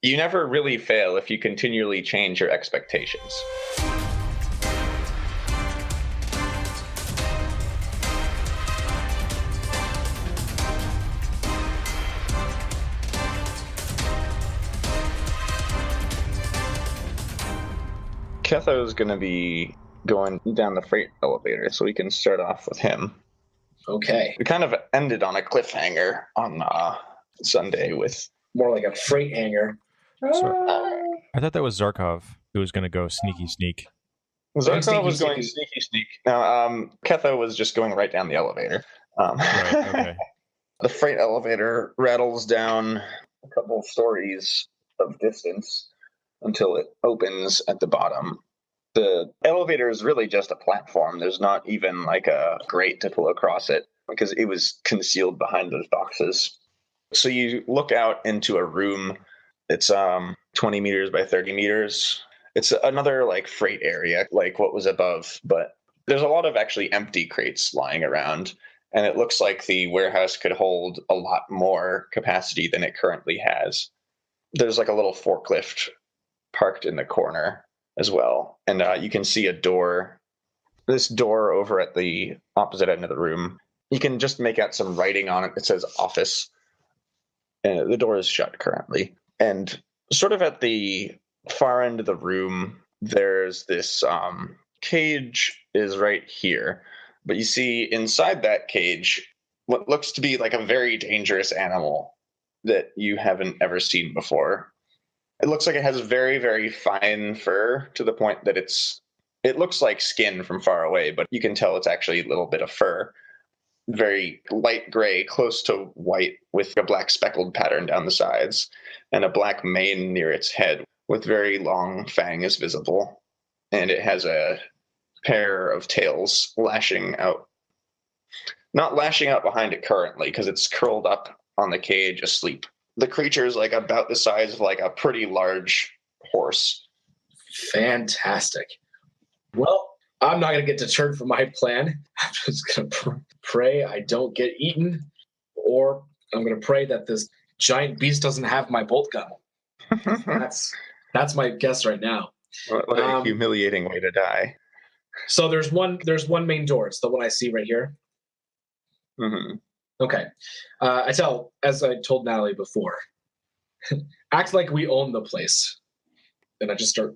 You never really fail if you continually change your expectations. Ketho is going to be going down the freight elevator, so we can start off with him. Okay. We kind of ended on a cliffhanger on Sunday with... More like a freight hanger. I thought that was Zarkov who was going to go sneaky sneak. Zarkov was going sneaky sneak. Now, Ketho was just going right down the elevator. Right, okay. The freight elevator rattles down a couple stories of distance until it opens at the bottom. The elevator is really just a platform. There's not even like a grate to pull across it because it was concealed behind those boxes. So you look out into a room. It's 20 meters by 30 meters. It's another like freight area, like what was above, but there's a lot of actually empty crates lying around, and it looks like the warehouse could hold a lot more capacity than it currently has. There's like a little forklift parked in the corner as well, and you can see a door. This door over at the opposite end of the room, you can just make out some writing on it. It says office, and the door is shut currently. And sort of at the far end of the room, there's this cage is right here. But you see inside that cage what looks to be like a very dangerous animal that you haven't ever seen before. It looks like it has very, very fine fur to the point that it looks like skin from far away, but you can tell it's actually a little bit of fur. Very light gray, close to white, with a black speckled pattern down the sides, and a black mane near its head with very long fangs visible. And it has a pair of tails lashing out. Not lashing out behind it currently, because it's curled up on the cage asleep. The creature is like about the size of like a pretty large horse. Fantastic. Well, I'm not going to get deterred from my plan. I'm just going to pray I don't get eaten, or I'm going to pray that this giant beast doesn't have my bolt gun. That's my guess right now. What a humiliating way to die. So there's one main door. It's the one I see right here. Mm-hmm. Okay. As I told Natalie before, act like we own the place. And I just start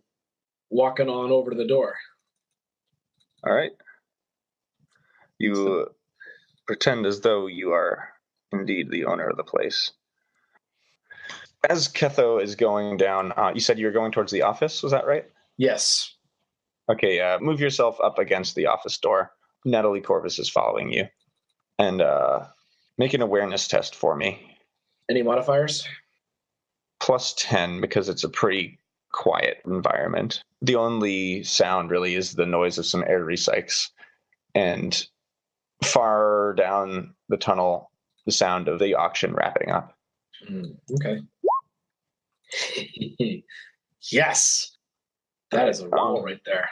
walking on over to the door. All right. You pretend as though you are indeed the owner of the place. As Ketho is going down, you said you were going towards the office, was that right? Yes. Okay, move yourself up against the office door. Natalie Corvus is following you. And make an awareness test for me. Any modifiers? +10, because it's a pretty quiet environment. The only sound really is the noise of some air recycles. And far down the tunnel, the sound of the auction wrapping up. Okay. Yes. That is a roll right there.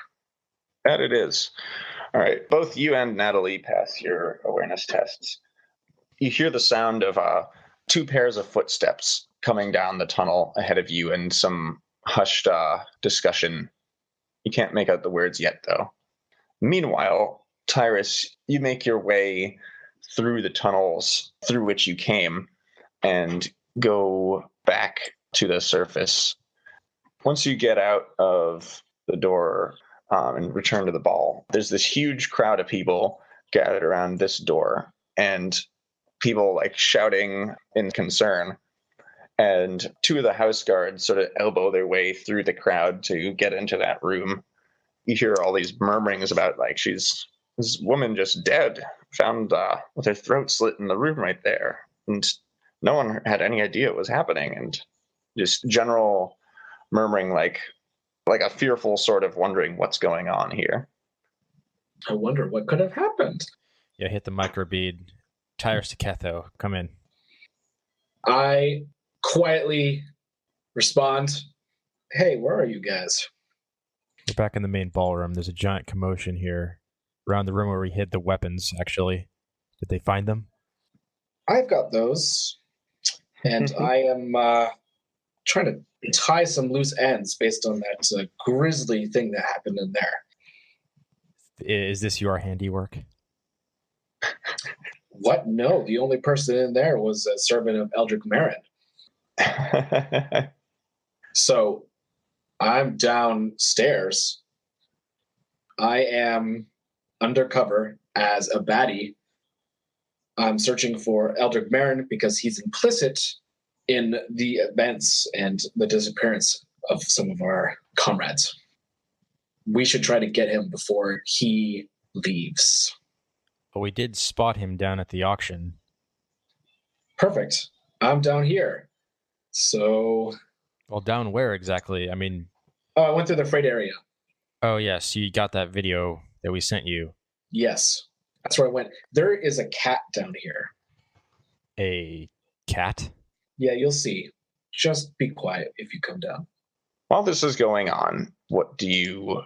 That it is. All right. Both you and Natalie pass your awareness tests. You hear the sound of 2 pairs of footsteps coming down the tunnel ahead of you and some hushed discussion. You can't make out the words yet, though. Meanwhile, Tyruss, you make your way through the tunnels through which you came and go back to the surface. Once you get out of the door and return to the ball, there's this huge crowd of people gathered around this door, and people like shouting in concern. And 2 of the house guards sort of elbow their way through the crowd to get into that room. You hear all these murmurings about like this woman just dead, found with her throat slit in the room right there. And no one had any idea it was happening. And just general murmuring like a fearful sort of wondering what's going on here. I wonder what could have happened. Yeah, hit the microbead. Tyruss to Ketho, come in. I quietly respond, hey, where are you guys? We're back in the main ballroom. There's a giant commotion here. Around the room where we hid the weapons, actually. Did they find them? I've got those. And I am trying to tie some loose ends based on that grisly thing that happened in there. Is this your handiwork? What? No, the only person in there was a servant of Eldrick Marin. So I'm downstairs. I am undercover as a baddie. I'm searching for Eldrick Marin because he's implicit in the events and the disappearance of some of our comrades. We should try to get him before he leaves. Well, we did spot him down at the auction. Perfect. I'm down here. So... Well, down where exactly? I mean... Oh, I went through the freight area. Oh, yes. You got that video that we sent you. Yes. That's where I went. There is a cat down here. A cat? Yeah, you'll see. Just be quiet if you come down. While this is going on, what do you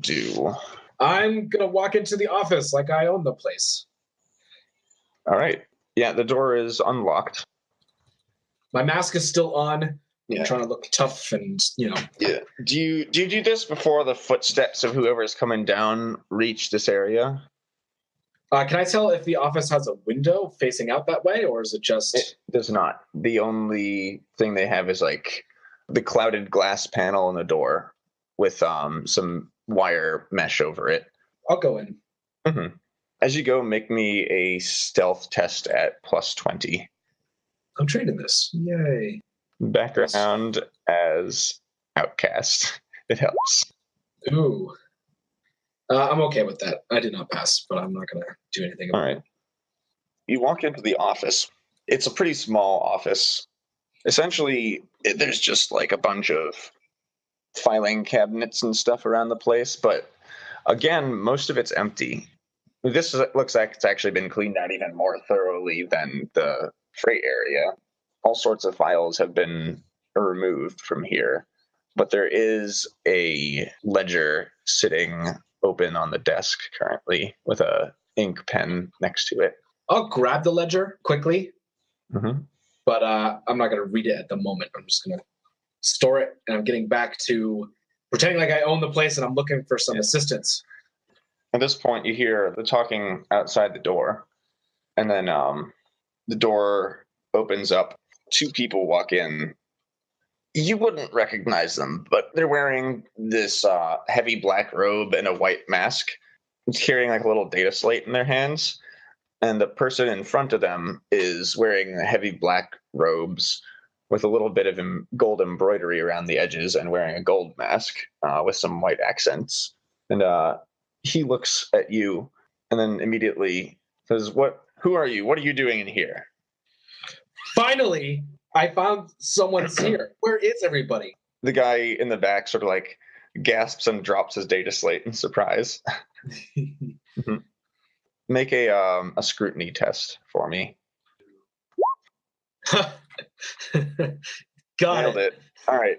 do? I'm going to walk into the office like I own the place. All right. Yeah, the door is unlocked. My mask is still on. Yeah. I'm trying to look tough and, Yeah. Do you do this before the footsteps of whoever's coming down reach this area? Can I tell if the office has a window facing out that way, or is it just... It does not. The only thing they have is like the clouded glass panel in the door with some wire mesh over it. I'll go in. Mm-hmm. As you go, make me a stealth test at +20. I'm trained in this. Yay. Background as outcast. It helps. Ooh. I'm okay with that. I did not pass, but I'm not going to do anything about All right. You walk into the office. It's a pretty small office. Essentially, there's just like a bunch of filing cabinets and stuff around the place, but again, most of it's empty. This looks like it's actually been cleaned out even more thoroughly than the freight area. All sorts of files have been removed from here, but there is a ledger sitting open on the desk currently with a ink pen next to it. I'll grab the ledger quickly, Mm-hmm. but I'm not going to read it at the moment. I'm just going to store it, and I'm getting back to pretending like I own the place, and I'm looking for some assistance. At this point, you hear the talking outside the door, and then the door opens up. Two people walk in. You wouldn't recognize them, but they're wearing this heavy black robe and a white mask. It's carrying like a little data slate in their hands. And the person in front of them is wearing heavy black robes with a little bit of gold embroidery around the edges and wearing a gold mask with some white accents. And he looks at you and then immediately says, who are you? What are you doing in here? Finally, I found someone's here. Where is everybody? The guy in the back sort of like gasps and drops his data slate in surprise. Mm-hmm. Make a scrutiny test for me. Got it. All right.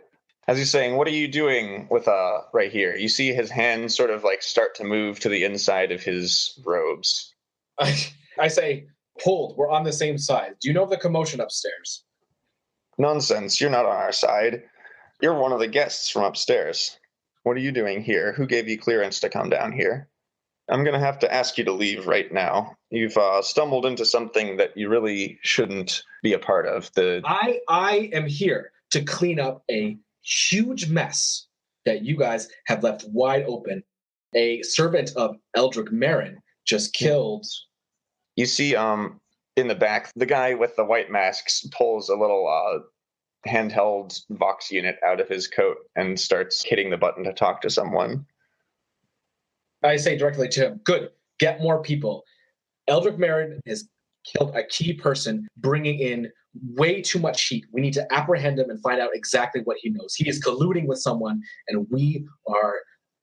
As he's saying, what are you doing with right here? You see his hands sort of like start to move to the inside of his robes. I say, hold, we're on the same side. Do you know of the commotion upstairs? Nonsense. You're not on our side. You're one of the guests from upstairs. What are you doing here? Who gave you clearance to come down here? I'm going to have to ask you to leave right now. You've stumbled into something that you really shouldn't be a part of. I am here to clean up a huge mess that you guys have left wide open. A servant of Eldrick Marin just killed. You see in the back, the guy with the white masks pulls a little handheld Vox unit out of his coat and starts hitting the button to talk to someone. I say directly to him, good, get more people. Eldrick Marin has killed a key person, bringing in way too much heat. We need to apprehend him and find out exactly what he knows. He is colluding with someone, and we are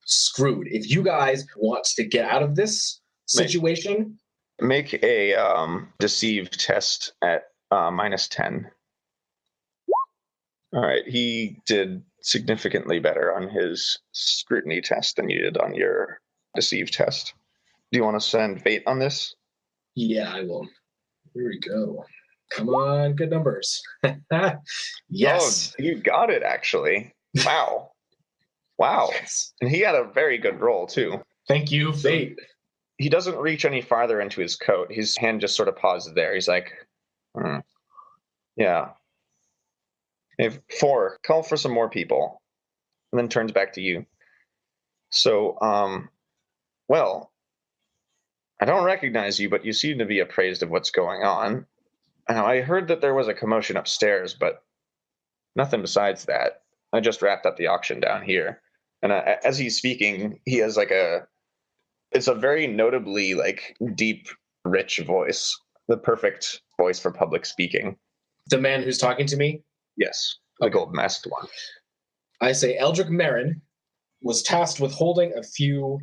screwed. If you guys want to get out of this situation... Make a deceive test at -10. All right, he did significantly better on his scrutiny test than you did on your deceive test. Do you want to send fate on this? Yeah, I will. Here we go. Come on, good numbers. Yes. Oh, you got it, actually. Wow. Wow. Yes. And he had a very good roll, too. Thank you, fate. He doesn't reach any farther into his coat. His hand just sort of pauses there. He's like, yeah. If 4, call for some more people. And then turns back to you. So, well, I don't recognize you, but you seem to be appraised of what's going on. Now, I heard that there was a commotion upstairs, but nothing besides that. I just wrapped up the auction down here. And as he's speaking, he has it's a very notably deep, rich voice. The perfect voice for public speaking. The man who's talking to me? Yes, the gold masked one. I say Eldrick Marin was tasked with holding a few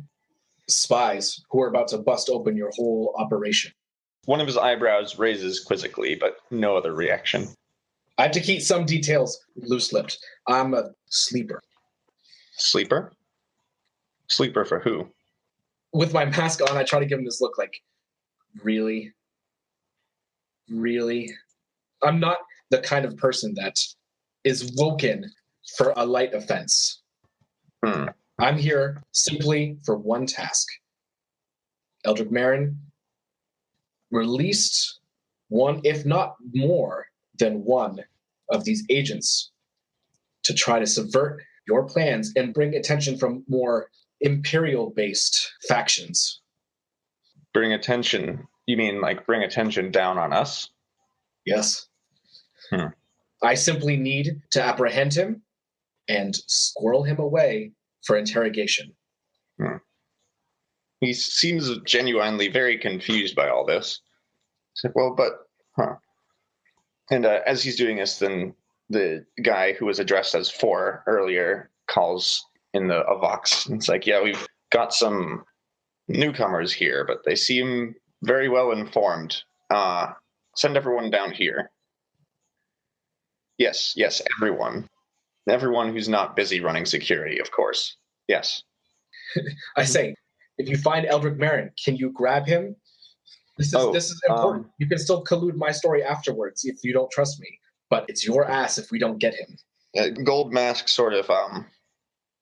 spies who are about to bust open your whole operation. One of his eyebrows raises quizzically, but no other reaction. I have to keep some details loose-lipped. I'm a sleeper. Sleeper? Sleeper for who? With my mask on, I try to give him this look like, really? Really? I'm not the kind of person that is woken for a light offense. I'm here simply for one task. Eldrick Marin released one, if not more than one, of these agents to try to subvert your plans and bring attention from more imperial-based factions. Bring attention? You mean bring attention down on us? Yes. I simply need to apprehend him and squirrel him away for interrogation. He seems genuinely very confused by all this. He's like, well, but, And as he's doing this, then the guy who was addressed as 4 earlier calls in a vox. It's like, yeah, we've got some newcomers here, but they seem very well informed. Send everyone down here. Yes, everyone. Everyone who's not busy running security, of course. Yes. I say, if you find Eldrick Marin, can you grab him? This is important. You can still collude my story afterwards if you don't trust me, but it's your ass if we don't get him. Gold Mask sort of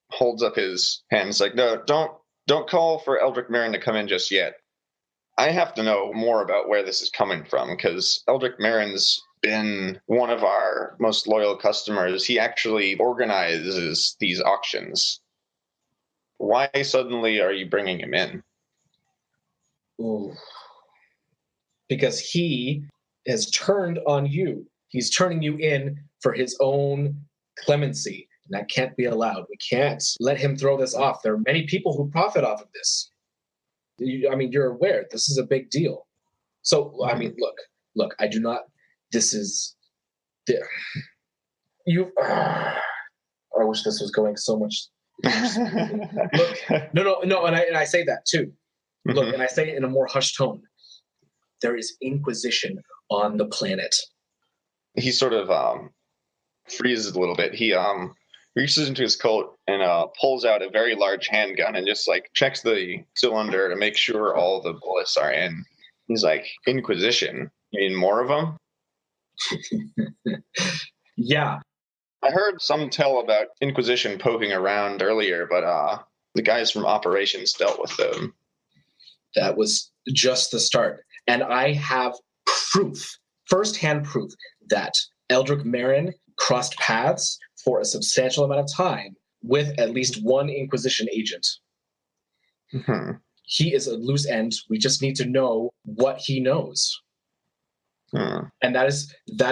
holds up his hands like, no, don't call for Eldrick Marin to come in just yet. I have to know more about where this is coming from, because Eldrick Marin's been one of our most loyal customers. He actually organizes these auctions. Why suddenly are you bringing him in? Ooh. Because he has turned on you. He's turning you in for his own clemency. And that can't be allowed. We can't let him throw this off. There are many people who profit off of this. You're aware. This is a big deal. So, look, I do not... This is... I wish this was going so much... Look, no, and I say that too. Look, and I say it in a more hushed tone. There is Inquisition on the planet. He sort of freezes a little bit. He reaches into his coat and pulls out a very large handgun and just checks the cylinder to make sure all the bullets are in. He's like, Inquisition? You mean more of them? Yeah. I heard some tell about Inquisition poking around earlier, but the guys from operations dealt with them. That was just the start. And I have proof, firsthand proof, that Eldrick Marin crossed paths for a substantial amount of time with at least one Inquisition agent. He is a loose end. We just need to know what he knows. And that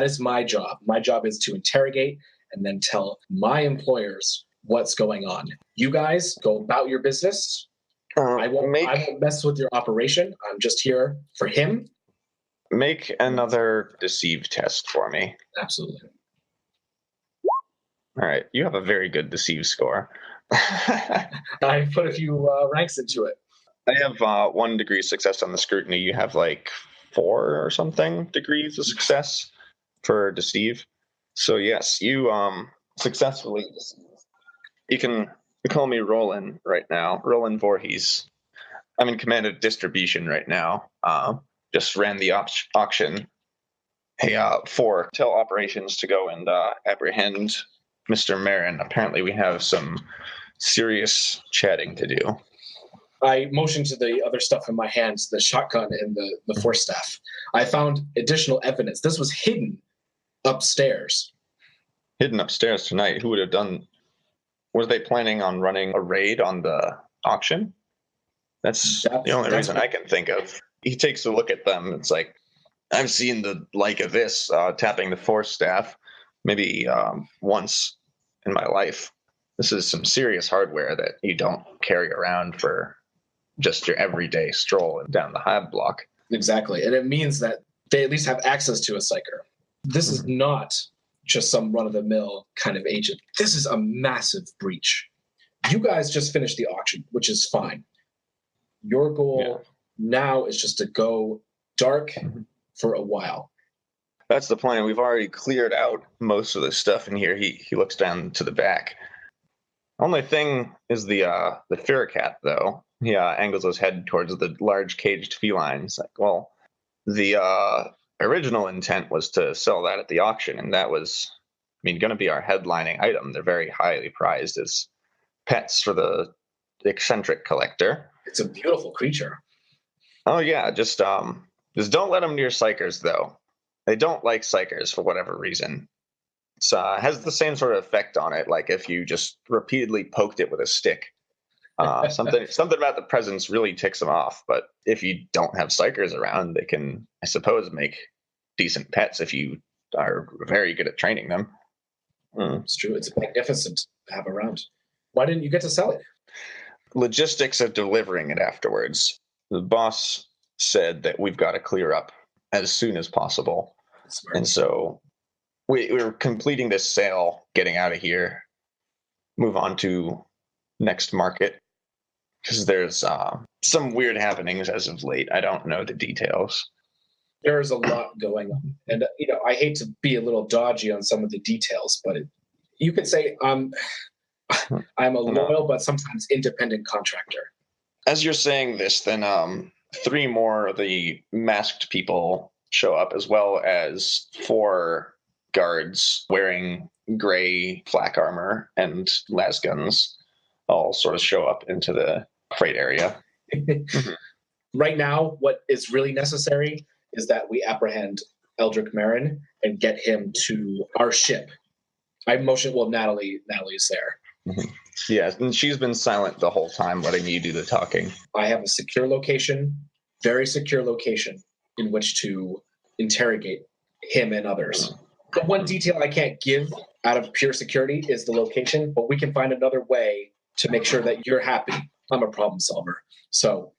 is my job. My job is to interrogate and then tell my employers what's going on. You guys go about your business. I won't mess with your operation. I'm just here for him. Make another deceive test for me. Absolutely. All right. You have a very good deceive score. I put a few ranks into it. I have 1 degree success on the scrutiny. You have 4 or something degrees of success for deceive. So yes, you successfully deceive. You can call me Roland right now. Roland Voorhees. I'm in command of distribution right now. Just ran the auction. Hey, four, tell operations to go and apprehend Mr. Marin. Apparently we have some serious chatting to do. I motioned to the other stuff in my hands, the shotgun and the force staff. I found additional evidence. This was hidden upstairs. Hidden upstairs tonight. Who would have done? Was they planning on running a raid on the auction? That's the only reason I can think of. He takes a look at them. It's like, I've seen the like of this tapping the force staff maybe once in my life. This is some serious hardware that you don't carry around for just your everyday stroll down the hive block. Exactly. And it means that they at least have access to a psyker. This is not just some run-of-the-mill kind of agent. This is a massive breach. You guys just finished the auction, which is fine. Your goal now is just to go dark for a while. That's the plan. We've already cleared out most of the stuff in here. He looks down to the back. Only thing is the Furicat, though. He angles his head towards the large caged feline. It's like, well, the original intent was to sell that at the auction, and that was, going to be our headlining item. They're very highly prized as pets for the eccentric collector. It's a beautiful creature. Oh yeah, just don't let them near Psykers, though. They don't like Psykers for whatever reason. It has the same sort of effect on it, like if you just repeatedly poked it with a stick. Something about the presence really ticks them off. But if you don't have Psykers around, they can, I suppose, make decent pets if you are very good at training them. It's true. It's magnificent to have around. Why didn't you get to sell it? Logistics of delivering it afterwards. The boss said that we've got to clear up as soon as possible. Smart. And so we're completing this sale, getting out of here, move on to next market, because there's some weird happenings as of late. I don't know the details. There's a lot going on. And, I hate to be a little dodgy on some of the details, but you could say I'm a loyal but sometimes independent contractor. As you're saying this, then 3 more of the masked people show up, as well as 4 guards wearing gray flak armor and las guns all sort of show up into the freight area. Right now, what is really necessary is that we apprehend Eldrick Marin and get him to our ship. I motion, Natalie is there. Yes, and she's been silent the whole time, letting you do the talking. I have a secure location, very secure location, in which to interrogate him and others. The one detail I can't give out of pure security is the location, but we can find another way to make sure that you're happy. I'm a problem solver. So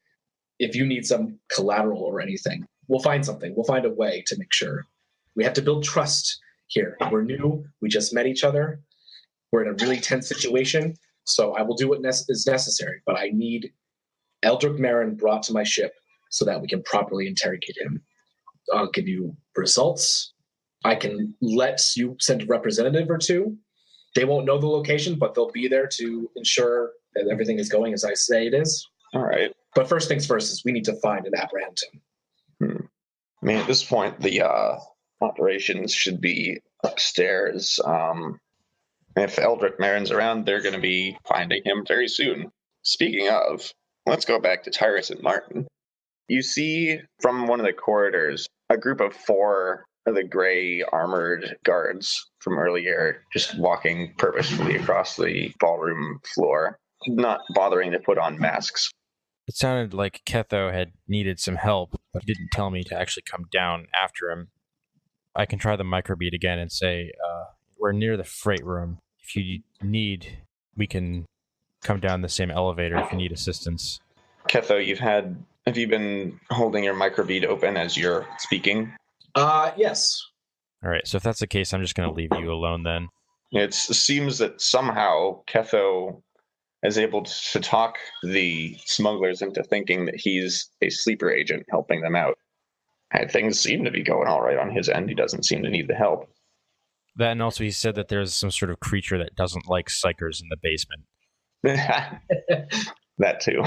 if you need some collateral or anything, we'll find something. We'll find a way to make sure. We have to build trust here. We're new. We just met each other. We're in a really tense situation. So I will do what is necessary, but I need Eldrick Marin brought to my ship so that we can properly interrogate him. I'll give you results. I can let you send a representative or 2. They won't know the location, but they'll be there to ensure that everything is going as I say it is. All right. But first things first is we need to find and apprehend him. At this point, the operations should be upstairs. If Eldrick Marin's around, they're going to be finding him very soon. Speaking of, let's go back to Tyruss and Martin. You see from one of the corridors a group of 4 of the gray armored guards from earlier just walking purposefully across the ballroom floor, not bothering to put on masks. It sounded like Ketho had needed some help, but he didn't tell me to actually come down after him. I can try the microbeat again and say, we're near the freight room. If you need, we can come down the same elevator if you need assistance. Ketho, have you been holding your microbeat open as you're speaking? Yes. All right, so if that's the case, I'm just going to leave you alone then. It seems that somehow Ketho is able to talk the smugglers into thinking that he's a sleeper agent helping them out. And things seem to be going all right on his end. He doesn't seem to need the help. That, and also he said that there's some sort of creature that doesn't like psychers in the basement. That too.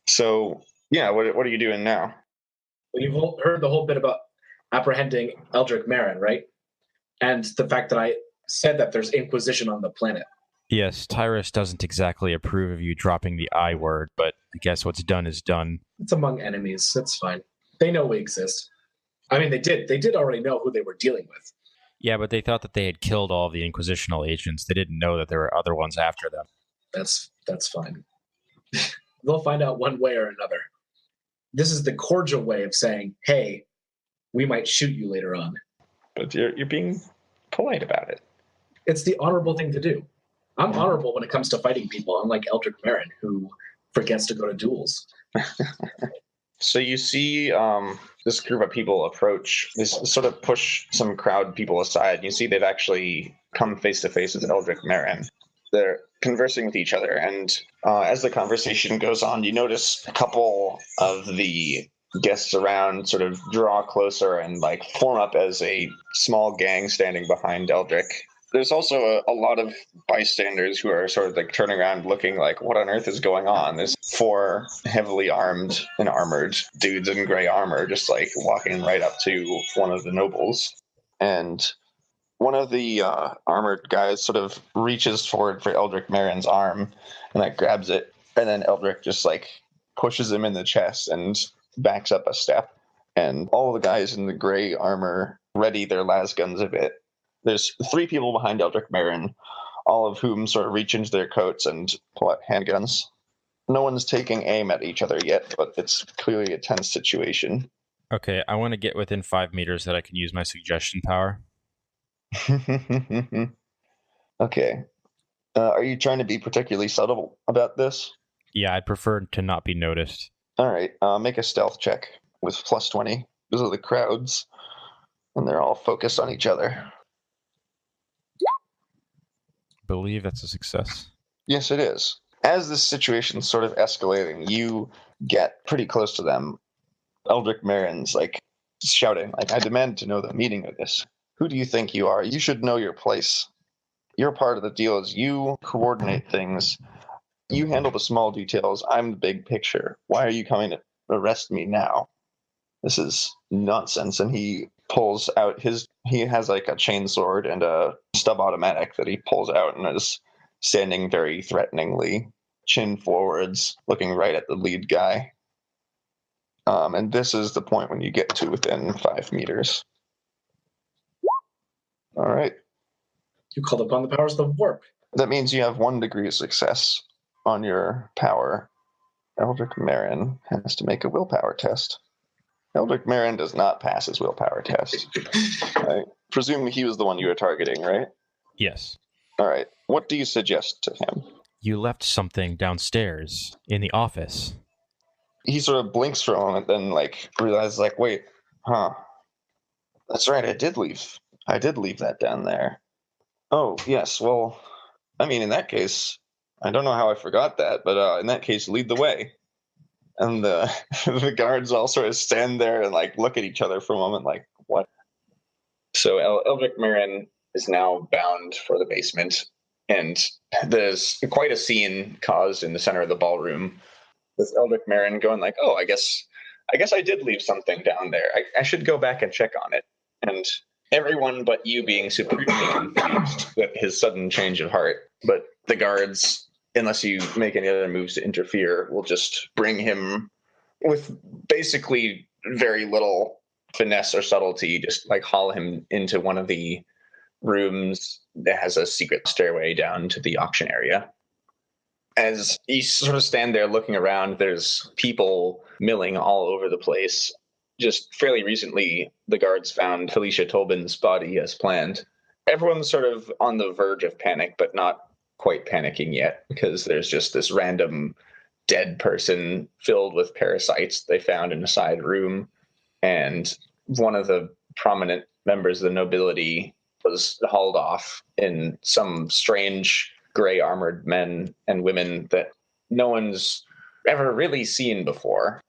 So, yeah, what are you doing now? Well, you've heard the whole bit about apprehending Eldrick Marin, right? And the fact that I said that there's Inquisition on the planet. Yes, Tyruss doesn't exactly approve of you dropping the I word, but I guess what's done is done. It's among enemies. That's fine. They know we exist. I mean, they did already know who they were dealing with. Yeah, but they thought that they had killed all of the Inquisitional agents. They didn't know that there were other ones after them. That's fine. They'll find out one way or another. This is the cordial way of saying, hey, we might shoot you later on. But you're being polite about it. It's the honorable thing to do. I'm honorable when it comes to fighting people, unlike Eldrick Marin, who forgets to go to duels. So you see this group of people approach, they sort of push some crowd people aside. You see they've actually come face to face with Eldrick Marin. They're conversing with each other, and as the conversation goes on, you notice a couple of the guests around sort of draw closer and like form up as a small gang standing behind Eldrick. There's also a lot of bystanders who are sort of like turning around looking like, what on earth is going on? There's 4 heavily armed and armored dudes in gray armor just like walking right up to one of the nobles. And one of the armored guys sort of reaches forward for Eldrick Marin's arm and like grabs it. And then Eldrick just like pushes him in the chest and backs up a step. And all the guys in the gray armor ready their las guns a bit. There's 3 people behind Eldrick Marin, all of whom sort of reach into their coats and pull out handguns. No one's taking aim at each other yet, but it's clearly a tense situation. Okay, I want to get within 5 meters that I can use my suggestion power. Okay. Are you trying to be particularly subtle about this? Yeah, I'd prefer to not be noticed. All right, make a stealth check with plus 20. Those are the crowds, and they're all focused on each other. Believe that's a success. Yes, it is. As this situation's sort of escalating, you get pretty close to them. Eldrick Marin's like shouting, like, I demand to know the meaning of this. Who do you think you are? You should know your place. Your part of the deal is you coordinate things. You handle the small details. I'm the big picture. Why are you coming to arrest me now? This is nonsense. And he pulls out he has like a chainsword and a stub automatic that he pulls out and is standing very threateningly, chin forwards, looking right at the lead guy. And this is the point when you get to within 5 meters. All right. You called upon the powers of the warp. That means you have 1 degree of success on your power. Eldrick Marin has to make a willpower test. Eldrick Marin does not pass his willpower test. I presume he was the one you were targeting, right? Yes. All right. What do you suggest to him? You left something downstairs in the office. He sort of blinks for a moment, then like realizes, like, wait, that's right. I did leave that down there. Oh, yes. Well, I mean, in that case, I don't know how I forgot that, but in that case, lead the way. And the the guards all sort of stand there and like look at each other for a moment, like, what? So Eldrick Marin is now bound for the basement, and there's quite a scene caused in the center of the ballroom with Eldrick Marin going like, oh, I guess I did leave something down there. I should go back and check on it. And everyone but you being supremely confused with his sudden change of heart. But the guards, unless you make any other moves to interfere, will just bring him with basically very little finesse or subtlety, just like haul him into one of the rooms that has a secret stairway down to the auction area. As you sort of stand there looking around, there's people milling all over the place. Just fairly recently, the guards found Felicia Tolbin's body as planned. Everyone's sort of on the verge of panic, but not quite panicking yet, because there's just this random dead person filled with parasites they found in a side room. And one of the prominent members of the nobility was hauled off in some strange gray armored men and women that no one's ever really seen before.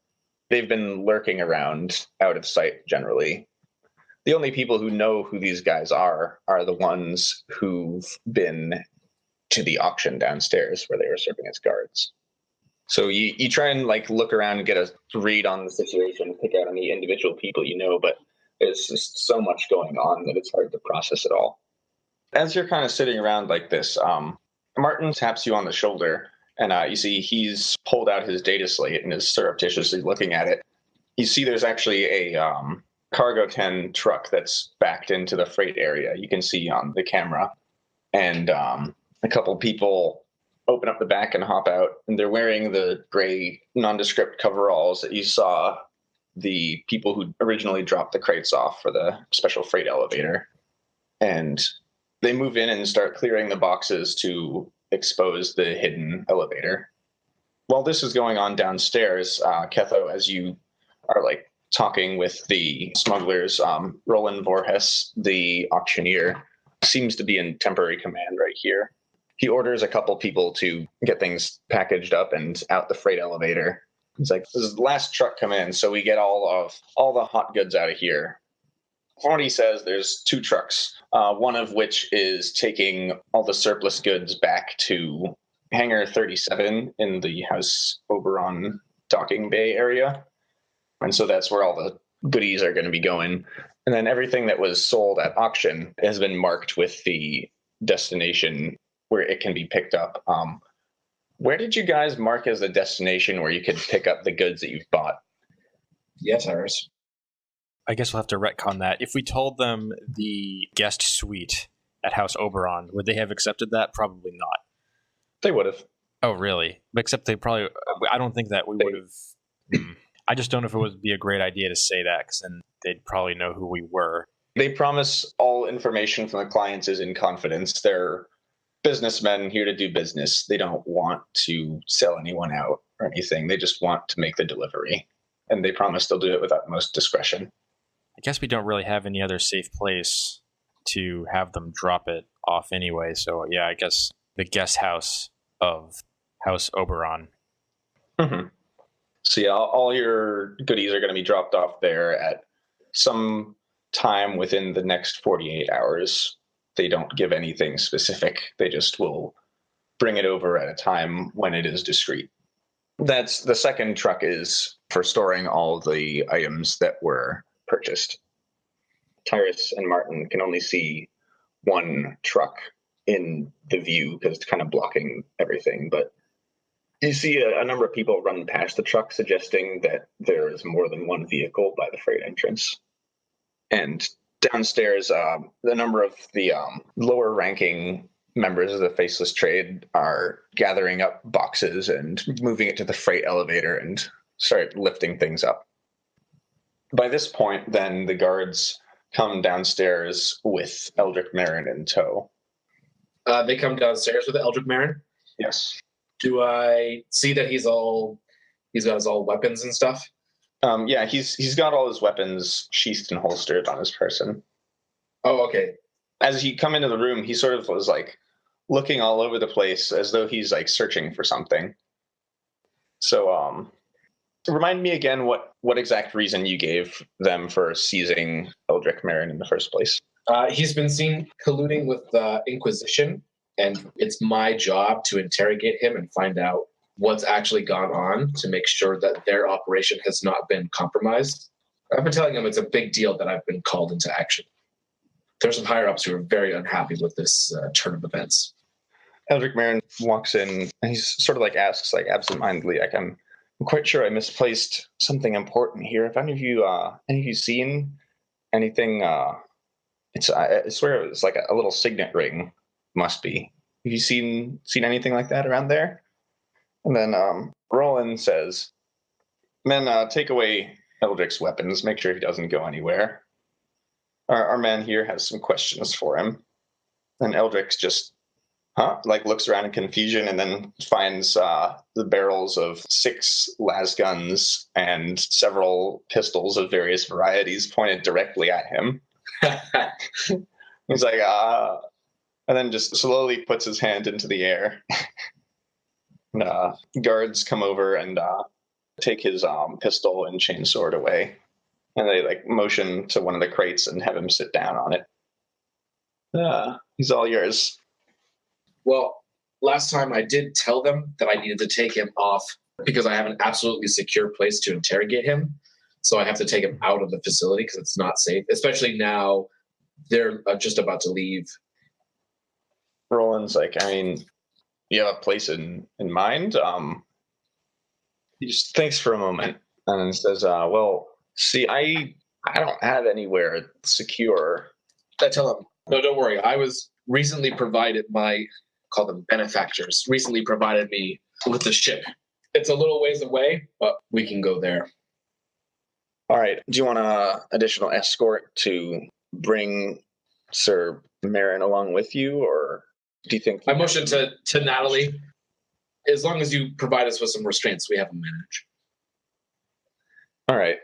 They've been lurking around out of sight generally. The only people who know who these guys are the ones who've been to the auction downstairs where they were serving as guards. So you try and like look around and get a read on the situation, pick out any individual people you know, but It's just so much going on that it's hard to process it all. As you're kind of sitting around like this, Martin taps you on the shoulder, and you see he's pulled out his data slate and is surreptitiously looking at it. You see there's actually a Cargo 10 truck that's backed into the freight area. You can see on the camera. And a couple people open up the back and hop out, and they're wearing the gray nondescript coveralls that you saw the people who originally dropped the crates off for the special freight elevator. And they move in and start clearing the boxes to expose the hidden elevator. While this is going on downstairs, Ketho, as you are like talking with the smugglers, Roland Voorhes, the auctioneer, seems to be in temporary command right here. He orders a couple people to get things packaged up and out the freight elevator. He's like, this is the last truck come in, so we get all the hot goods out of here. From what he says, there's 2 trucks, one of which is taking all the surplus goods back to Hangar 37 in the House Oberon docking bay area. And so that's where all the goodies are going to be going. And then everything that was sold at auction has been marked with the destination where it can be picked up. Where did you guys mark as the destination where you could pick up the goods that you've bought? Yes, Tyruss. I guess we'll have to retcon that. If we told them the guest suite at House Oberon, would they have accepted that? Probably not. They would have. Oh, really? Except they probably... I don't think that we would have... I just don't know if it would be a great idea to say that, because then they'd probably know who we were. They promise all information from the clients is in confidence. They're businessmen here to do business. They don't want to sell anyone out or anything. They just want to make the delivery. And they promise they'll do it with utmost discretion. I guess we don't really have any other safe place to have them drop it off anyway. So, yeah, I guess the guest house of House Oberon. Mm-hmm. So, yeah, all your goodies are going to be dropped off there at some time within the next 48 hours. They don't give anything specific. They just will bring it over at a time when it is discreet. That's the second truck is for storing all the items that were purchased. Tyruss and Martin can only see one truck in the view because it's kind of blocking everything. But you see a number of people run past the truck, suggesting that there is more than one vehicle by the freight entrance. And downstairs, the number of the lower-ranking members of the Faceless Trade are gathering up boxes and moving it to the freight elevator and start lifting things up. By this point, then, the guards come downstairs with Eldrick Marin in tow. They come downstairs with Eldrick Marin? Yes. Do I see that he's got his all weapons and stuff? Yeah, he's got all his weapons sheathed and holstered on his person. Oh, okay. As he come into the room, he sort of was like looking all over the place as though he's like searching for something. So, remind me again what exact reason you gave them for seizing Eldrick Marin in the first place. He's been seen colluding with the Inquisition, and it's my job to interrogate him and find out what's actually gone on to make sure that their operation has not been compromised. I've been telling him it's a big deal that I've been called into action. There's some higher-ups who are very unhappy with this turn of events. Eldrick Marin walks in, and he's sort of like asks, like absentmindedly, like, I'm quite sure I misplaced something important here. Have any of you seen anything? I swear it was like a little signet ring. Must be. Have you seen anything like that around there? And then Roland says, men, take away Eldrick's weapons. Make sure he doesn't go anywhere. Our man here has some questions for him. And Eldrick's just, looks around in confusion and then finds the barrels of 6 las guns and several pistols of various varieties pointed directly at him. He's like, and then just slowly puts his hand into the air. And, guards come over and take his pistol and chainsword away. And they motion to one of the crates and have him sit down on it. He's all yours. Well, last time I did tell them that I needed to take him off because I have an absolutely secure place to interrogate him. So I have to take him out of the facility because it's not safe, especially now they're just about to leave. Roland's like, I mean, you have a place in mind? He just thinks for a moment and then says, well, see, I don't have anywhere secure. I tell him, no, don't worry. I was recently provided call them benefactors, recently provided me with the ship. It's a little ways away, but we can go there. All right. Do you want an additional escort to bring Sir Marin along with you, or do you think... I motioned to Natalie. As long as you provide us with some restraints, we have them manage. All right.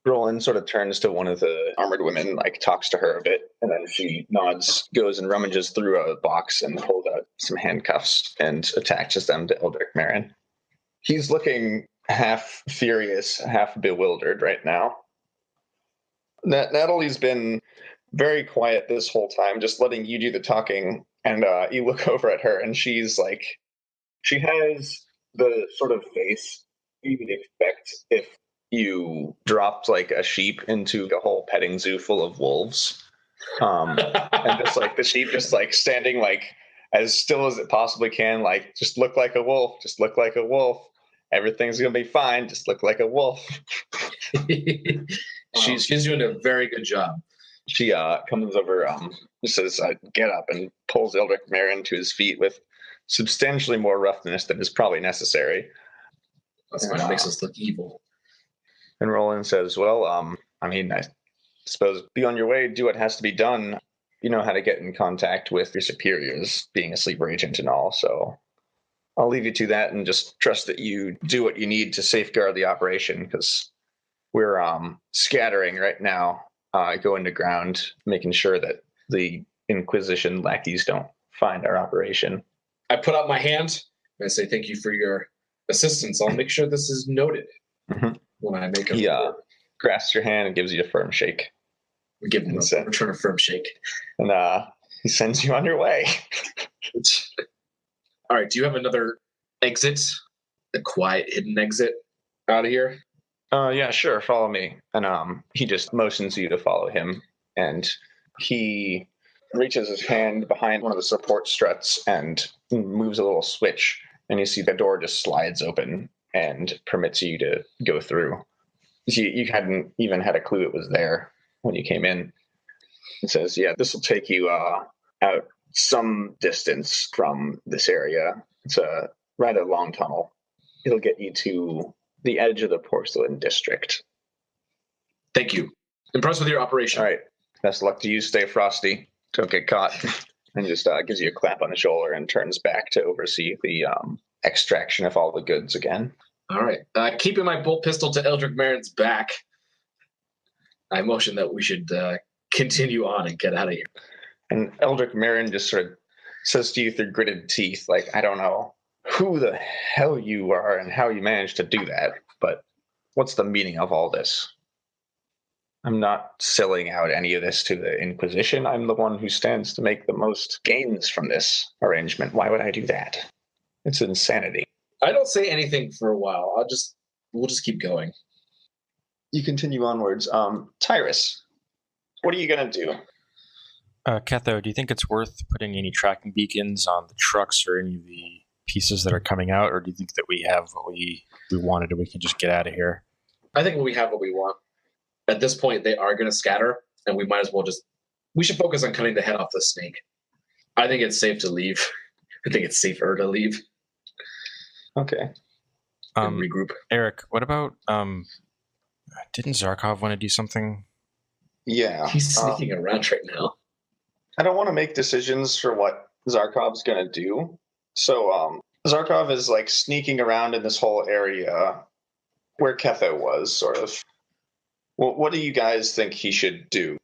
Roland sort of turns to one of the armored women, like talks to her a bit, and then she nods, goes and rummages through a box and pulls out some handcuffs and attaches them to Eldrick Marin. He's looking half furious, half bewildered right now. Natalie's been very quiet this whole time, just letting you do the talking, and you look over at her, and she's like, she has the sort of face you would expect if you dropped like a sheep into a whole petting zoo full of wolves. And just like the sheep just like standing like as still as it possibly can, like just look like a wolf, just look like a wolf. Everything's gonna be fine, just look like a wolf. She's doing a very good job. She comes over, says, get up, and pulls Eldrick Marin to his feet with substantially more roughness than is probably necessary. That's why it makes us look evil. And Roland says, well, I mean, I suppose be on your way, do what has to be done. You know how to get in contact with your superiors, being a sleeper agent and all, so I'll leave you to that and just trust that you do what you need to safeguard the operation, because we're scattering right now, going to ground, making sure that the Inquisition lackeys don't find our operation. I put out my hand and I say, thank you for your assistance. I'll make sure this is noted when I make a report. Grasps your hand and gives you a firm shake. We give him a return a firm shake. And he sends you on your way. All right, do you have another exit? A quiet, hidden exit out of here? Yeah, sure. Follow me. And he just motions you to follow him. And he reaches his hand behind one of the support struts and moves a little switch. And you see the door just slides open and permits you to go through. You hadn't even had a clue it was there when you came in. It says, yeah, this will take you out some distance from this area. It's a rather long tunnel. It'll get you to the edge of the porcelain district. Thank you. Impressed with your operation. All right. Best of luck to you. Stay frosty. Don't get caught. And just gives you a clap on the shoulder and turns back to oversee the extraction of all the goods again. All right. Keeping my bolt pistol to Eldrick Marin's back, I motion that we should continue on and get out of here. And Eldrick Marin just sort of says to you through gritted teeth, like, I don't know who the hell you are and how you managed to do that, but what's the meaning of all this? I'm not selling out any of this to the Inquisition. I'm the one who stands to make the most gains from this arrangement. Why would I do that? It's insanity. I don't say anything for a while. We'll just keep going. You continue onwards. Tyruss, what are you going to do? Ketho, do you think it's worth putting any tracking beacons on the trucks or any of the pieces that are coming out, or do you think that we have what we wanted and we can just get out of here? I think we have what we want. At this point, they are going to scatter, and we might as well we should focus on cutting the head off the snake. I think it's safe to leave. I think it's safer to leave. Okay. And regroup. Eric, what about, didn't Zarkov want to do something? Yeah. He's sneaking around right now. I don't want to make decisions for what Zarkov's going to do. So Zarkov is like sneaking around in this whole area where Ketho was, sort of. Well, what do you guys think he should do?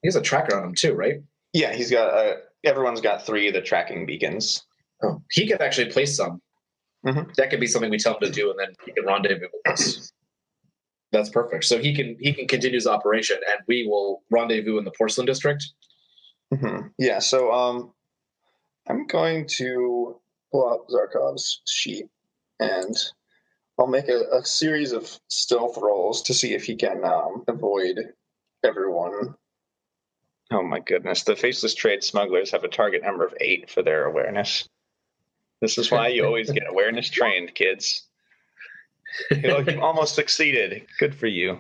He has a tracker on him too, right? Yeah, he's got everyone's got 3 of the tracking beacons. Oh, he could actually place some. Mm-hmm. That could be something we tell him to do, and then he can rendezvous with us. That's perfect. So he can continue his operation, and we will rendezvous in the porcelain district. Mm-hmm. Yeah. So I'm going to pull out Zarkov's sheet, and I'll make a series of stealth rolls to see if he can avoid everyone. Oh my goodness. The faceless trade smugglers have a target number of 8 for their awareness. This is why you always get awareness trained, kids. You almost succeeded. Good for you.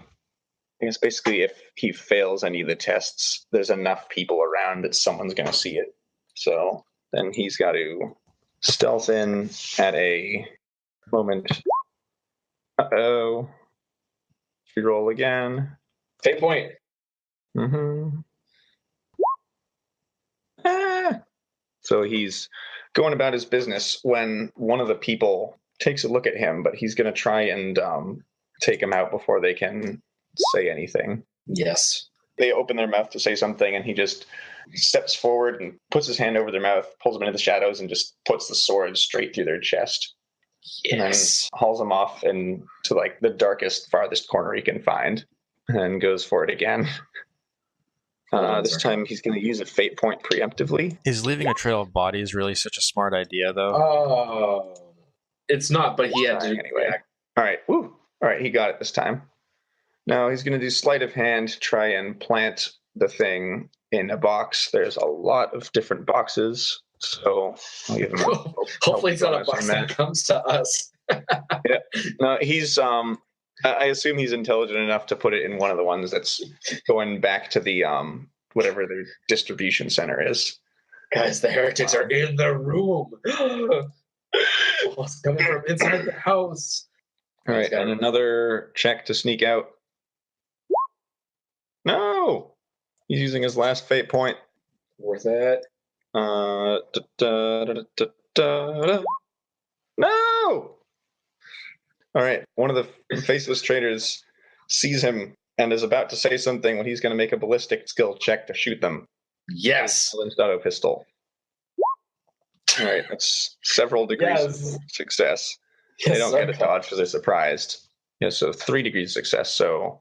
I guess basically if he fails any of the tests, there's enough people around that someone's going to see it. So then he's got to stealth in at a moment. Uh-oh. Roll again. Fate point. Mm-hmm. So he's going about his business when one of the people takes a look at him, but he's going to try and take him out before they can say anything. Yes. They open their mouth to say something, and he just steps forward and puts his hand over their mouth, pulls them into the shadows, and just puts the sword straight through their chest. Yes. And then hauls them off into like the darkest, farthest corner he can find, and then goes for it again. This time he's going to use a fate point preemptively. Is leaving a trail of bodies really such a smart idea, though? Oh, it's not, but he had to anyway. All right, woo! All right, he got it this time. Now he's going to do sleight of hand to try and plant the thing in a box. There's a lot of different boxes, so I'll give him hopefully it's not a box that comes to us. Yeah, no, he's I assume he's intelligent enough to put it in one of the ones that's going back to the whatever their distribution center is. Guys, the heretics are in the room. It's coming from inside the house. All right, and another check to sneak out. No! He's using his last fate point. Worth it. No! All right, one of the faceless traders sees him and is about to say something when he's going to make a ballistic skill check to shoot them. Yes. Silenced auto pistol. All right, that's several degrees of success. Yes, they don't get a dodge because they're surprised. Yeah, so 3 degrees of success. So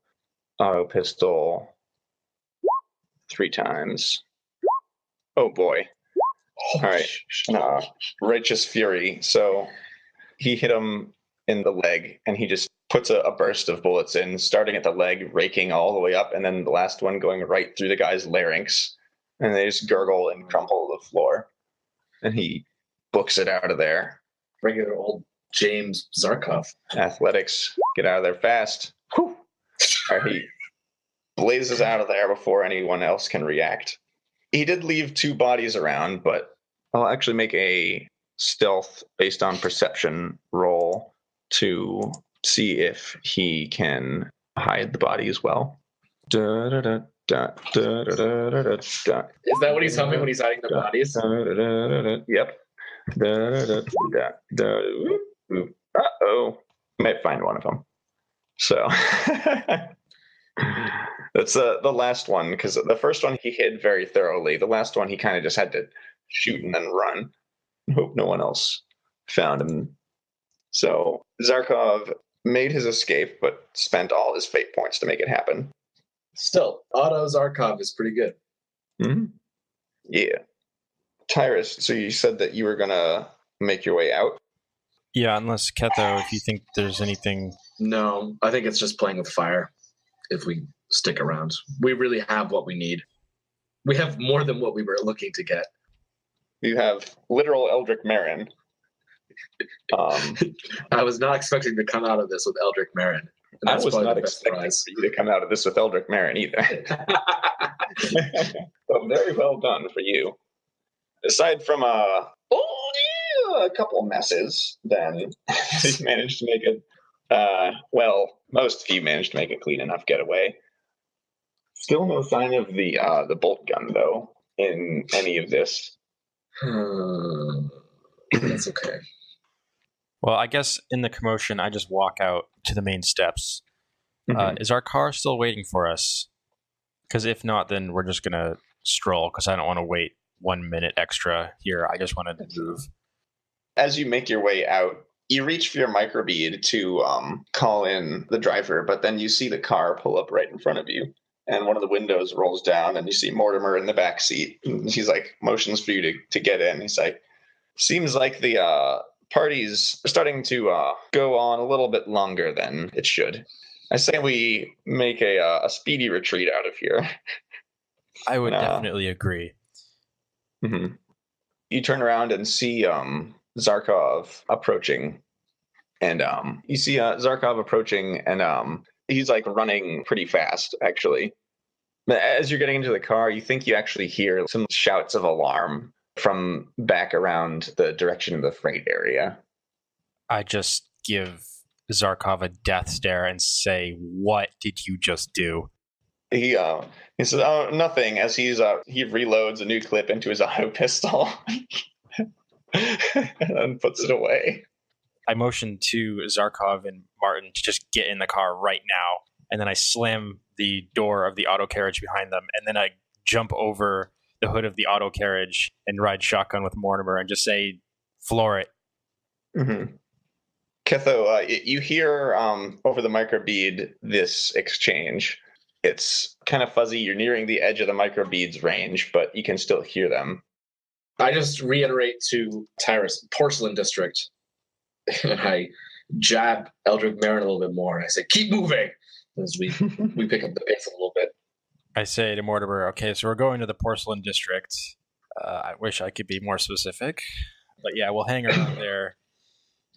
auto pistol 3 times. Oh boy. All right. Righteous Fury. So he hit him in the leg, and he just puts a burst of bullets in, starting at the leg, raking all the way up, and then the last one going right through the guy's larynx. And they just gurgle and crumple to the floor. And he books it out of there. Regular old James Zarkov. Athletics, get out of there fast. Whew. All right, he blazes out of there before anyone else can react. He did leave 2 bodies around, but I'll actually make a stealth based on perception roll to see if he can hide the body as well. Da, da, da. Da, da, da, da, da, da. Is that what he's humming when he's hiding the bodies? Yep. Uh-oh. Might find one of them. So that's the last one, because the first one he hid very thoroughly. The last one he kind of just had to shoot and then run. Hope no one else found him. So Zarkov made his escape, but spent all his fate points to make it happen. Still, Auto Zarkov is pretty good. Mm-hmm. Yeah. Tyruss, so you said that you were going to make your way out? Yeah, unless, Ketho, if you think there's anything... No, I think it's just playing with fire if we stick around. We really have what we need. We have more than what we were looking to get. You have literal Eldritch Marin. I was not expecting to come out of this with Eldritch Marin. I was not expecting for you to come out of this with Eldritch Marin either. So very well done for you. Aside from a couple messes, then you managed to make most of you managed to make a clean enough getaway. Still no sign of the bolt gun, though, in any of this. That's okay. Well, I guess in the commotion, I just walk out to the main steps. Mm-hmm. Is our car still waiting for us? Because if not, then we're just going to stroll, because I don't want to wait 1 minute extra here. I just wanted to move. As you make your way out, you reach for your microbead to call in the driver, but then you see the car pull up right in front of you. And one of the windows rolls down, and you see Mortimer in the back seat. And he's like, motions for you to get in. He's like, seems like the party's starting to go on a little bit longer than it should. I say we make a speedy retreat out of here. I would definitely agree. Mm-hmm. You turn around and see Zarkov approaching. And you see Zarkov approaching, and he's like running pretty fast, actually. But as you're getting into the car, you think you actually hear some shouts of alarm from back around the direction of the freight area. I just give Zarkov a death stare and say, "What did you just do?" He says, "Oh, nothing." As he reloads a new clip into his auto pistol and then puts it away. I motion to Zarkov and Martin to just get in the car right now, and then I slam the door of the auto carriage behind them, and then I jump over the hood of the auto carriage and ride shotgun with Mortimer and just say, "Floor it." Mm-hmm. Ketho, you hear over the microbead this exchange. It's kind of fuzzy. You're nearing the edge of the microbead's range, but you can still hear them. I just reiterate to Tyruss, Porcelain District, and I jab Eldrick Marin a little bit more, and I say, "Keep moving," as we pick up the pace a little bit. I say to Mortimer, "Okay, so we're going to the Porcelain District. I wish I could be more specific, but yeah, we'll hang around there."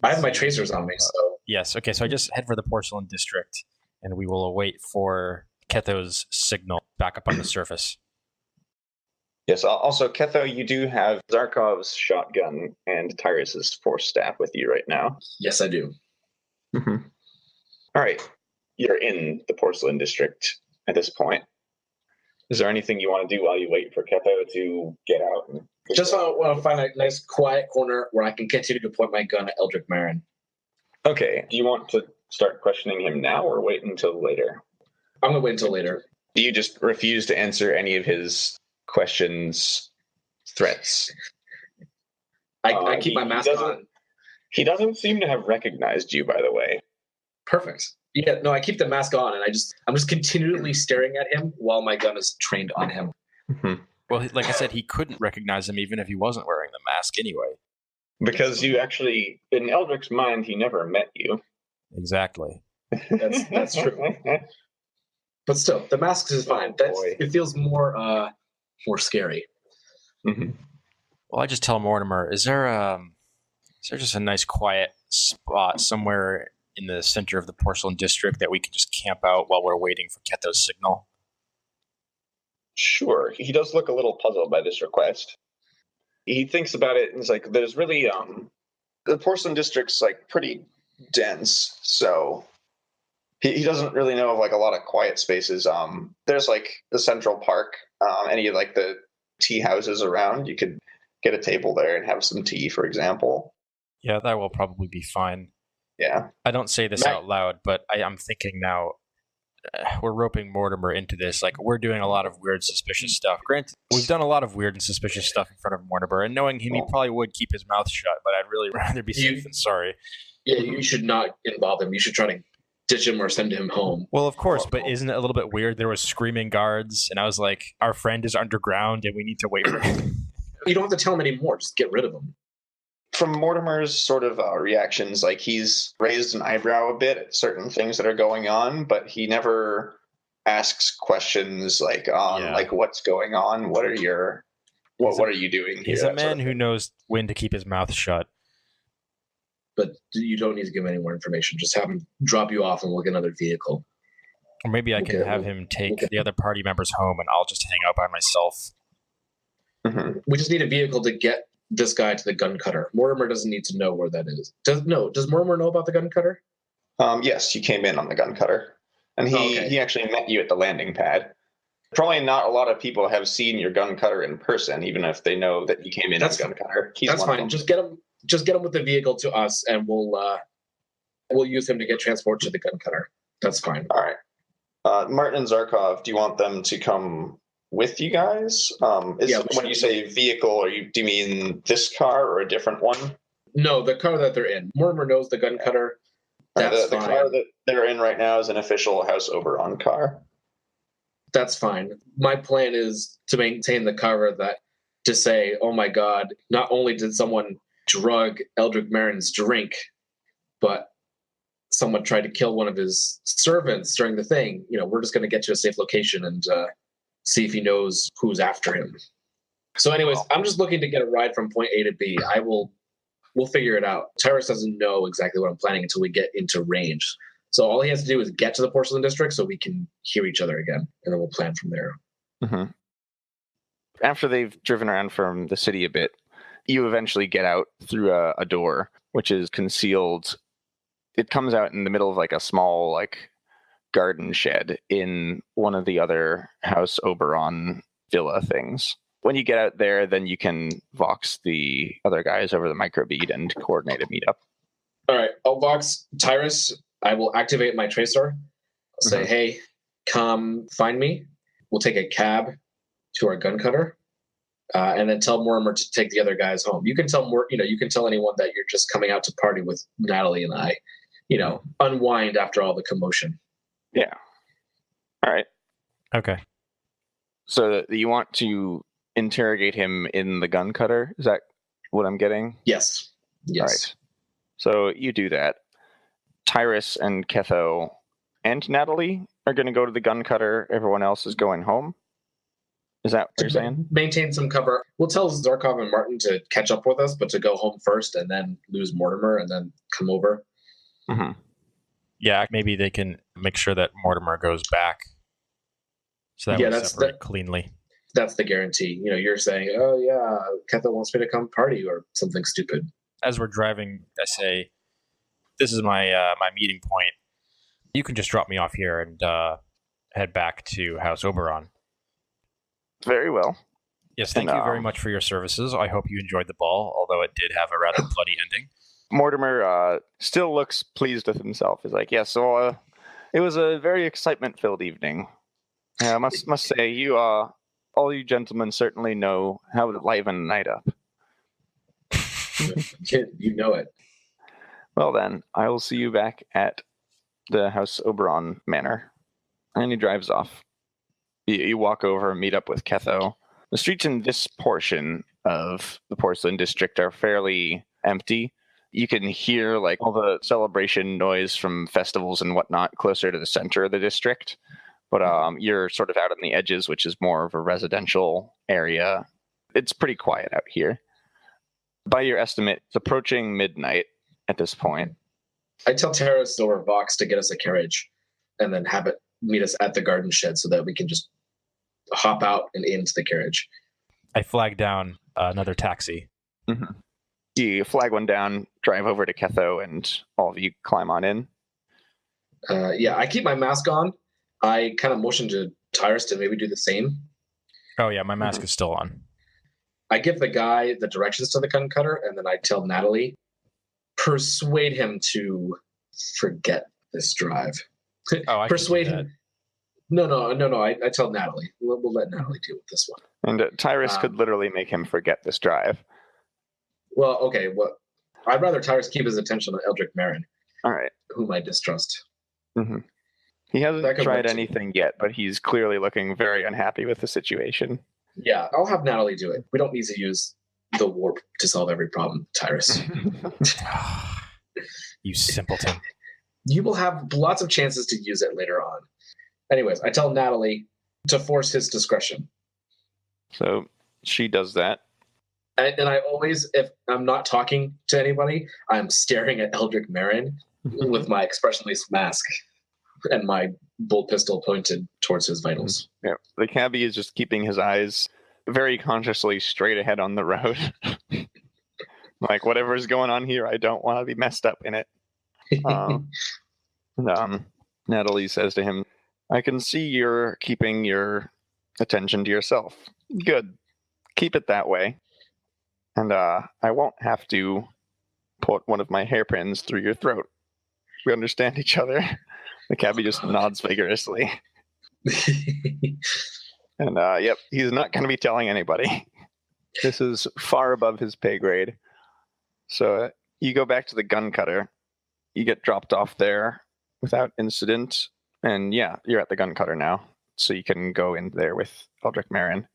I have my tracers on me, so... Yes, okay, so I just head for the Porcelain District, and we will await for Ketho's signal back up on the surface. Yes, also, Ketho, you do have Zarkov's shotgun and Tyruss's force staff with you right now. Yes, I do. Mm-hmm. All right, you're in the Porcelain District at this point. Is there anything you want to do while you wait for Ketho to get out? Just want to find a nice quiet corner where I can continue to point my gun at Eldrick Marin. Okay. Do you want to start questioning him now or wait until later? I'm going to wait until later. Do you just refuse to answer any of his questions, threats? I keep my mask on. He doesn't seem to have recognized you, by the way. Perfect. Yeah, no, I keep the mask on, and I'm just continually staring at him while my gun is trained on him. Mm-hmm. Well, like I said, he couldn't recognize him even if he wasn't wearing the mask anyway. Because you actually, in Eldrick's mind, he never met you. Exactly. That's true. But still, the mask is fine. It feels more scary. Mm-hmm. Well, I just tell Mortimer, is there just a nice quiet spot somewhere in the center of the Porcelain District that we can just camp out while we're waiting for Ketho's signal? Sure. He does look a little puzzled by this request. He thinks about it and is like, there's really, the Porcelain District's like pretty dense, so he doesn't really know of like a lot of quiet spaces. There's like the Central Park, any of like the tea houses around. You could get a table there and have some tea, for example. Yeah, that will probably be fine. Yeah. I don't say this out loud, but I'm thinking now, we're roping Mortimer into this. Like, we're doing a lot of weird, suspicious stuff. Granted, we've done a lot of weird and suspicious stuff in front of Mortimer, and knowing him, he probably would keep his mouth shut, but I'd really rather be safe than sorry. Yeah, you should not involve him. You should try to ditch him or send him home. Well, of course, but isn't it a little bit weird? There was screaming guards, and I was like, our friend is underground, and we need to wait for him. You don't have to tell him anymore. Just get rid of him. From Mortimer's sort of reactions, like he's raised an eyebrow a bit at certain things that are going on, but he never asks questions like, like what's going on? What are you doing here? He's a man who knows when to keep his mouth shut. But you don't need to give him any more information. Just have him drop you off and we'll get another vehicle. Or maybe I can have him take the other party members home and I'll just hang out by myself. Mm-hmm. We just need a vehicle to get this guy to the gun cutter. Mortimer doesn't need to know where that is. Does Mortimer know about the gun cutter? Yes, you came in on the gun cutter. And he actually met you at the landing pad. Probably not a lot of people have seen your gun cutter in person, even if they know that you came in on the gun cutter. That's fine. Just get him with the vehicle to us, and we'll use him to get transported to the gun cutter. That's fine. All right. Martin and Zarkov, do you want them to come with you guys? When you say vehicle, do you mean this car or a different one? No, the car that they're in. Mortimer knows the gun cutter. The car that they're in right now is an official House Oberon car. That's fine. My plan is to maintain the cover to say, oh my God, not only did someone drug Eldrick Marin's drink, but someone tried to kill one of his servants during the thing. We're just going to get to a safe location and see if he knows who's after him. So anyways, I'm just looking to get a ride from point A to B. We'll figure it out. Tyruss doesn't know exactly what I'm planning until we get into range. So all he has to do is get to the porcelain district so we can hear each other again, and then we'll plan from there. Mm-hmm. After they've driven around from the city a bit, you eventually get out through a door, which is concealed. It comes out in the middle of like a small like garden shed in one of the other House Oberon villa things. When you get out there, then you can vox the other guys over the microbead and coordinate a meetup. All right, I'll vox Tyruss. I will activate my tracer. I'll say, hey, come find me. We'll take a cab to our gun cutter, and then tell Mortimer to take the other guys home. You can tell you can tell anyone that you're just coming out to party with Natalie and I. Unwind after all the commotion. Yeah. All right. Okay. So you want to interrogate him in the gun cutter? Is that what I'm getting? Yes. All right. So you do that. Tyruss and Ketho and Natalie are going to go to the gun cutter. Everyone else is going home. Is that what you're saying? Maintain some cover. We'll tell Zarkov and Martin to catch up with us, but to go home first and then lose Mortimer and then come over. Mm-hmm. Yeah, maybe they can make sure that Mortimer goes back. So that we separate cleanly. That's the guarantee. You're saying, oh yeah, Ketho wants me to come party or something stupid. As we're driving, I say, this is my my meeting point. You can just drop me off here and head back to House Oberon. Very well. Yes, thank you very much for your services. I hope you enjoyed the ball, although it did have a rather bloody ending. Mortimer still looks pleased with himself. He's like, so it was a very excitement-filled evening. I must say, all you gentlemen certainly know how to liven a night up. You know it. Well then, I will see you back at the House Oberon Manor. And he drives off. You walk over and meet up with Ketho. The streets in this portion of the Porcelain District are fairly empty. You can hear like all the celebration noise from festivals and whatnot closer to the center of the district. But you're sort of out on the edges, which is more of a residential area. It's pretty quiet out here. By your estimate, it's approaching midnight at this point. I tell Tyruss or Vox to get us a carriage and then have it meet us at the garden shed so that we can just hop out and into the carriage. I flag down another taxi. Mm-hmm. You flag one down, drive over to Ketho, and all of you climb on in. I keep my mask on. I kind of motion to Tyruss to maybe do the same. Oh yeah, my mask is still on. I give the guy the directions to the gun cutter, and then I tell Natalie, persuade him to forget this drive. Oh, I persuade him. No. I tell Natalie. We'll let Natalie deal with this one. And Tyruss could literally make him forget this drive. Well, okay. Well, I'd rather Tyruss keep his attention on Eldrick Marin. All right. Whom I distrust. Mm-hmm. He hasn't tried anything yet, but he's clearly looking very unhappy with the situation. Yeah, I'll have Natalie do it. We don't need to use the warp to solve every problem, Tyruss. You simpleton. You will have lots of chances to use it later on. Anyways, I tell Natalie to force his discretion. So she does that. And I always, if I'm not talking to anybody, I'm staring at Eldrick Marin with my expressionless mask and my bolt pistol pointed towards his vitals. Yeah, the cabbie is just keeping his eyes very consciously straight ahead on the road. Like, whatever's going on here, I don't want to be messed up in it. Natalie says to him, I can see you're keeping your attention to yourself. Good. Keep it that way. And I won't have to put one of my hairpins through your throat. We understand each other. The cabbie just nods vigorously. And yep, he's not going to be telling anybody. This is far above his pay grade. So you go back to the gun cutter. You get dropped off there without incident. And yeah, you're at the gun cutter now. So you can go in there with Eldrick Marin.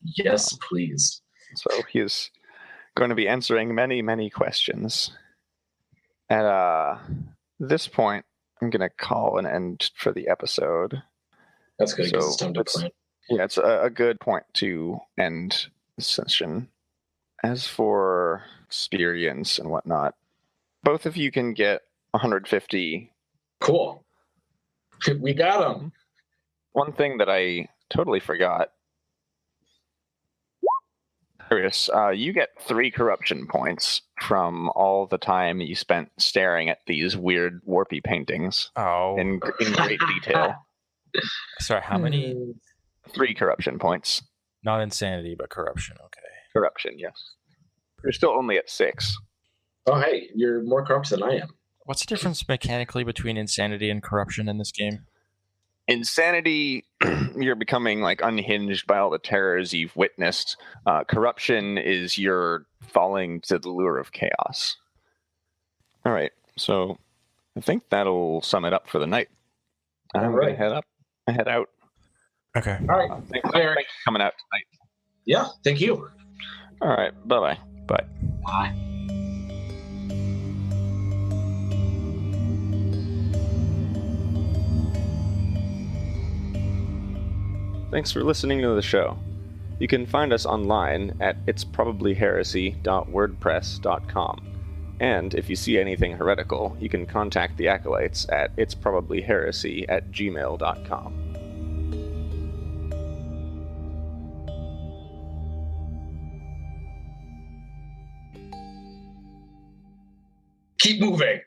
Yes, please. So he's going to be answering many, many questions. At this point, I'm going to call an end for the episode. That's good because it's time to plan. Yeah, it's a good point to end the session. As for experience and whatnot, both of you can get 150. Cool. We got them. One thing that I totally forgot. Tyruss, you get 3 corruption points from all the time you spent staring at these weird warpy paintings in great detail. Sorry, how many? 3 corruption points. Not insanity, but corruption. Okay. Corruption, yes. You're still only at 6. Oh, hey, you're more corrupt than I am. What's the difference mechanically between insanity and corruption in this game? Insanity, you're becoming like unhinged by all the terrors you've witnessed. Corruption is you're falling to the lure of chaos. All right, so I think that'll sum it up for the night. I'm going to head out. Okay. All right. Thanks for coming out tonight. Yeah, thank you. All right, bye-bye. Bye. Bye. Thanks for listening to the show. You can find us online at itsprobablyheresy.wordpress.com. And if you see anything heretical, you can contact the Acolytes at itsprobablyheresy@gmail.com. Keep moving.